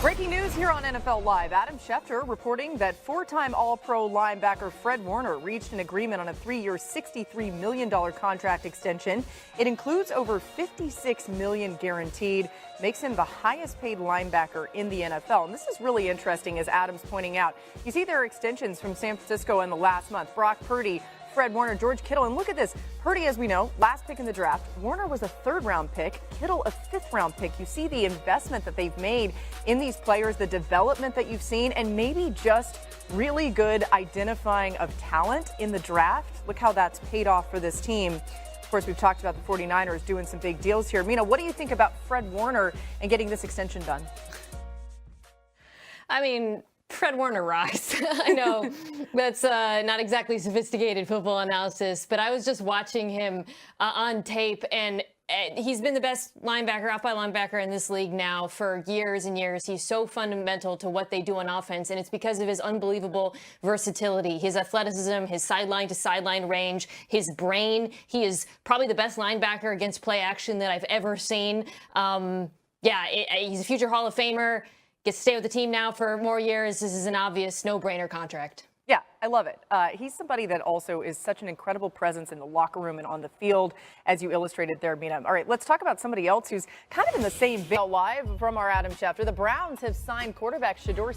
Breaking news here on NFL Live. Adam Schefter reporting that four-time All-Pro linebacker Fred Warner reached an agreement on a 3-year, $63 million contract extension. It includes over $56 million guaranteed, makes him the highest-paid linebacker in the NFL. And this is really interesting, as Adam's pointing out. You see there are extensions from San Francisco in the last month. Brock Purdy, Fred Warner, George Kittle, and look at this. Purdy, as we know, last pick in the draft. Warner was a third-round pick. Kittle, a fifth-round pick. You see the investment that they've made in these players, the development that you've seen, and maybe just really good identifying of talent in the draft. Look how that's paid off for this team. Of course, we've talked about the 49ers doing some big deals here. Mina, what do you think about Fred Warner and getting this extension done? I mean, Fred Warner rocks. I know that's not exactly sophisticated football analysis, but I was just watching him on tape, and he's been the best linebacker, out-by linebacker in this league now for years and years. He's so fundamental to what they do on offense, and it's because of his unbelievable versatility, his athleticism, his sideline-to-sideline range, his brain. He is probably the best linebacker against play action that I've ever seen. He's a future Hall of Famer. Gets to stay with the team now for more years. This is an obvious no-brainer contract. Yeah, I love it. He's somebody that also is such an incredible presence in the locker room and on the field, as you illustrated there, Mina. All right, let's talk about somebody else who's kind of in the same vein. Live from our Adam Schefter, the Browns have signed quarterback Shedeur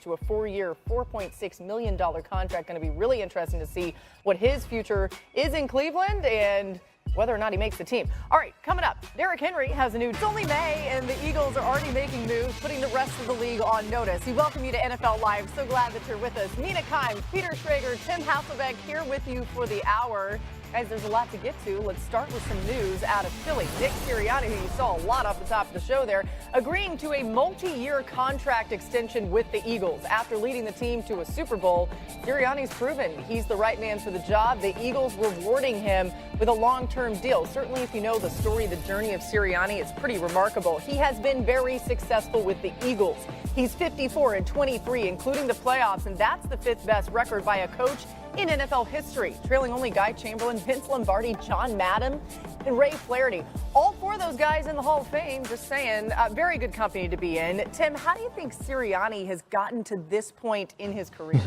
to a 4-year, $4.6 million contract. Going to be really interesting to see what his future is in Cleveland and whether or not he makes the team. All right, coming up, Derrick Henry has a new. It's only May, and the Eagles are already making moves, putting the rest of the league on notice. We welcome you to NFL Live. So glad that you're with us. Mina Kimes, Peter Schrager, Tim Hasselbeck here with you for the hour. Guys, there's a lot to get to. Let's start with some news out of Philly. Nick Sirianni, who you saw a lot off the top of the show there, agreeing to a multi-year contract extension with the Eagles. After leading the team to a Super Bowl, Sirianni's proven he's the right man for the job. The Eagles rewarding him with a long-term deal. Certainly, if you know the story, the journey of Sirianni, it's pretty remarkable. He has been very successful with the Eagles. He's 54-23, including the playoffs, and that's the fifth best record by a coach in NFL history, trailing only Guy Chamberlain, Vince Lombardi, John Madden, and Ray Flaherty. All four of those guys in the Hall of Fame, just saying, very good company to be in. Tim, how do you think Sirianni has gotten to this point in his career?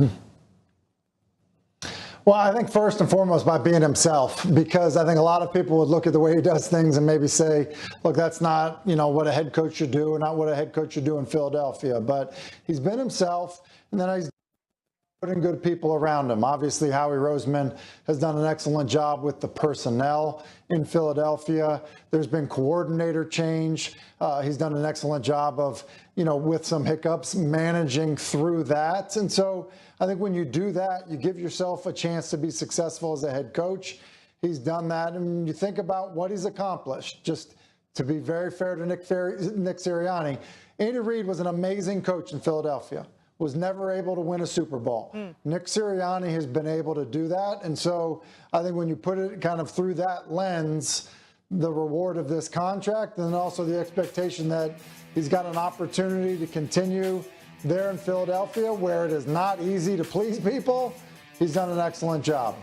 Well, I think first and foremost by being himself, because I think a lot of people would look at the way he does things and maybe say, look, that's not, what a head coach should do or not what a head coach should do in Philadelphia. But he's been himself, and then he's putting good people around him. Obviously, Howie Roseman has done an excellent job with the personnel in Philadelphia. There's been coordinator change. He's done an excellent job of, with some hiccups, managing through that. And so I think when you do that, you give yourself a chance to be successful as a head coach. He's done that. And you think about what he's accomplished. Just to be very fair to Nick Sirianni, Andy Reid was an amazing coach in Philadelphia. Was never able to win a Super Bowl. Nick Sirianni has been able to do that. And so I think when you put it kind of through that lens, the reward of this contract, and also the expectation that he's got an opportunity to continue there in Philadelphia, where it is not easy to please people, he's done an excellent job.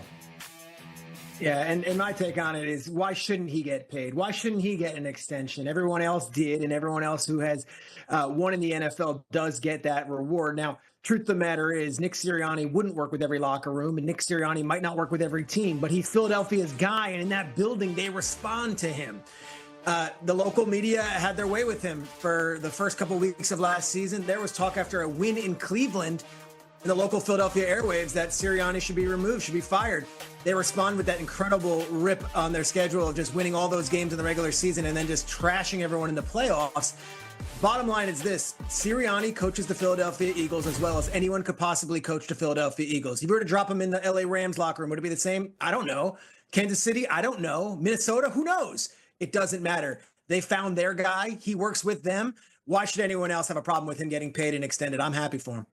Yeah, and my take on it is, why shouldn't he get paid? Why shouldn't he get an extension? Everyone else did, and everyone else who has won in the NFL does get that reward. Now, truth of the matter is, Nick Sirianni wouldn't work with every locker room, and Nick Sirianni might not work with every team, but he's Philadelphia's guy, and in that building, they respond to him. The local media had their way with him for the first couple of weeks of last season. There was talk after a win in Cleveland in the local Philadelphia airwaves that Sirianni should be removed, should be fired. They respond with that incredible rip on their schedule of just winning all those games in the regular season and then just trashing everyone in the playoffs. Bottom line is this: Sirianni coaches the Philadelphia Eagles as well as anyone could possibly coach the Philadelphia Eagles. If you were to drop him in the LA Rams locker room, would it be the same? I don't know. Kansas City? I don't know. Minnesota? Who knows? It doesn't matter. They found their guy. He works with them. Why should anyone else have a problem with him getting paid and extended? I'm happy for him.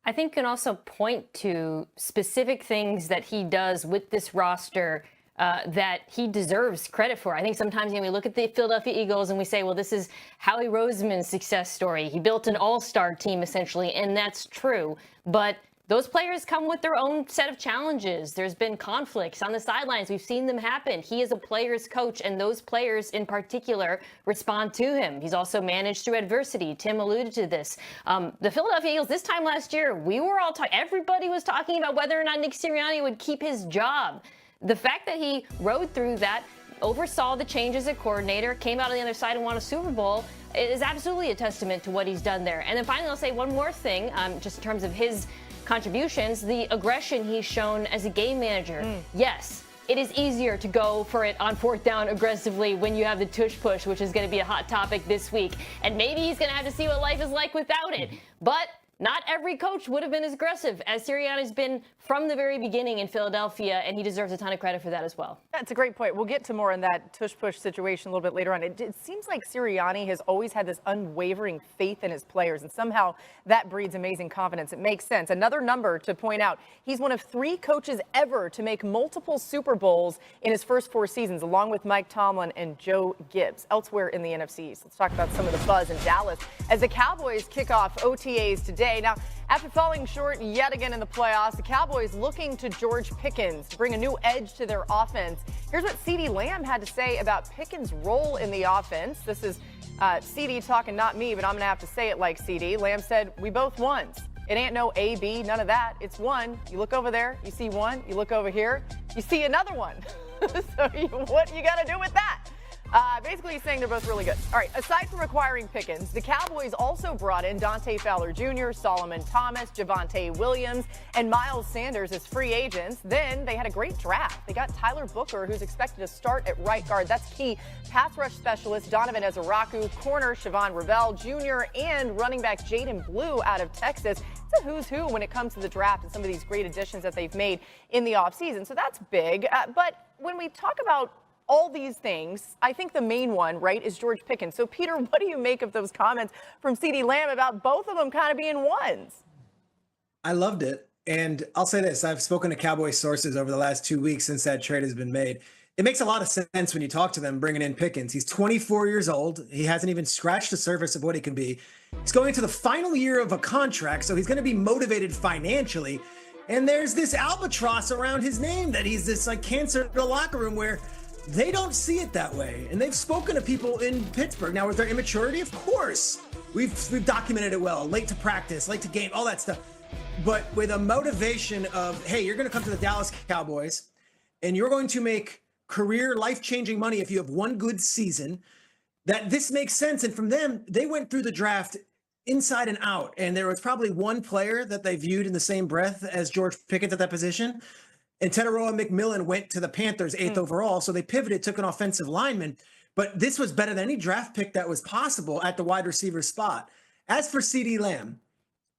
I think you can also point to specific things that he does with this roster that he deserves credit for. I think sometimes we look at the Philadelphia Eagles and we say, well, this is Howie Roseman's success story. He built an all-star team, essentially, and that's true. But those players come with their own set of challenges. There's been conflicts on the sidelines. We've seen them happen. He is a player's coach, and those players in particular respond to him. He's also managed through adversity. Tim alluded to this. The Philadelphia Eagles, this time last year, we were all talking, everybody was talking about whether or not Nick Sirianni would keep his job. The fact that he rode through that, oversaw the changes at coordinator, came out on the other side and won a Super Bowl, it is absolutely a testament to what he's done there. And then finally, I'll say one more thing, just in terms of his contributions, the aggression he's shown as a game manager. Yes, it is easier to go for it on fourth down aggressively when you have the tush push, which is going to be a hot topic this week. And maybe he's going to have to see what life is like without it. But not every coach would have been as aggressive as Sirianni's been from the very beginning in Philadelphia, and he deserves a ton of credit for that as well. That's a great point. We'll get to more on that tush-push situation a little bit later on. It seems like Sirianni has always had this unwavering faith in his players, and somehow that breeds amazing confidence. It makes sense. Another number to point out, he's one of 3 coaches ever to make multiple Super Bowls in his first 4 seasons, along with Mike Tomlin and Joe Gibbs. Elsewhere in the NFC East, let's talk about some of the buzz in Dallas as the Cowboys kick off OTAs today. Now, after falling short yet again in the playoffs, the Cowboys looking to George Pickens to bring a new edge to their offense. Here's what CeeDee Lamb had to say about Pickens' role in the offense. This is CeeDee talking, not me, but I'm going to have to say it like CeeDee. Lamb said, "We both won. It ain't no A, B, none of that. It's one. You look over there, you see one. You look over here, you see another one." So what you got to do with that? Basically, he's saying they're both really good. All right, aside from acquiring Pickens, the Cowboys also brought in Dante Fowler Jr., Solomon Thomas, Javonte Williams, and Miles Sanders as free agents. Then they had a great draft. They got Tyler Booker, who's expected to start at right guard. That's key. Pass rush specialist Donovan Ezaraku, corner Siobhan Ravel Jr., and running back Jayden Blue out of Texas. It's a who's who when it comes to the draft and some of these great additions that they've made in the offseason. So that's big. But when we talk about all these things, I think the main one, right, is George Pickens. So, Peter, what do you make of those comments from CeeDee Lamb about both of them kind of being ones? I loved it. And I'll say this, I've spoken to Cowboy sources over the last 2 weeks since that trade has been made. It makes a lot of sense when you talk to them bringing in Pickens. He's 24 years old. He hasn't even scratched the surface of what he can be. He's going into the final year of a contract, so he's going to be motivated financially. And there's this albatross around his name that he's this like cancer in the locker room where they don't see it that way. And they've spoken to people in Pittsburgh. Now, with their immaturity, of course, we've documented it well. Late to practice, late to game, all that stuff. But with a motivation of, hey, you're going to come to the Dallas Cowboys and you're going to make career life-changing money if you have one good season, that this makes sense. And from them, they went through the draft inside and out. And there was probably one player that they viewed in the same breath as George Pickens at that position. And Teteroa McMillan went to the Panthers 8th overall, so they pivoted, took an offensive lineman. But this was better than any draft pick that was possible at the wide receiver spot. As for CeeDee Lamb,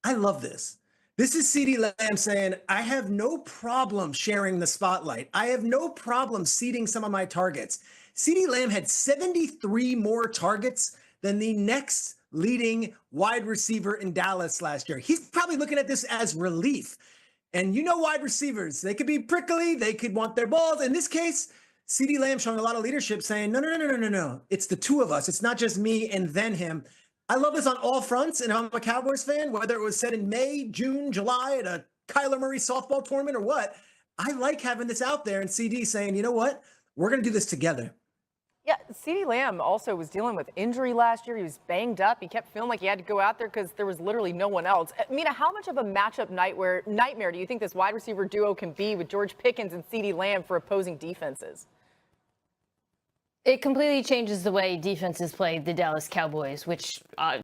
I love this. This is CeeDee Lamb saying, I have no problem sharing the spotlight. I have no problem seeding some of my targets. CeeDee Lamb had 73 more targets than the next leading wide receiver in Dallas last year. He's probably looking at this as relief. And you know wide receivers, they could be prickly, they could want their balls. In this case, CeeDee Lamb showing a lot of leadership saying, no. It's the two of us. It's not just me and then him. I love this on all fronts, and I'm a Cowboys fan, whether it was said in May, June, July at a Kyler Murray softball tournament or what. I like having this out there and CD saying, you know what? We're going to do this together. Yeah, CeeDee Lamb also was dealing with injury last year. He was banged up. He kept feeling like he had to go out there because there was literally no one else. Mina, how much of a matchup nightmare do you think this wide receiver duo can be with George Pickens and CeeDee Lamb for opposing defenses? It completely changes the way defenses play the Dallas Cowboys, which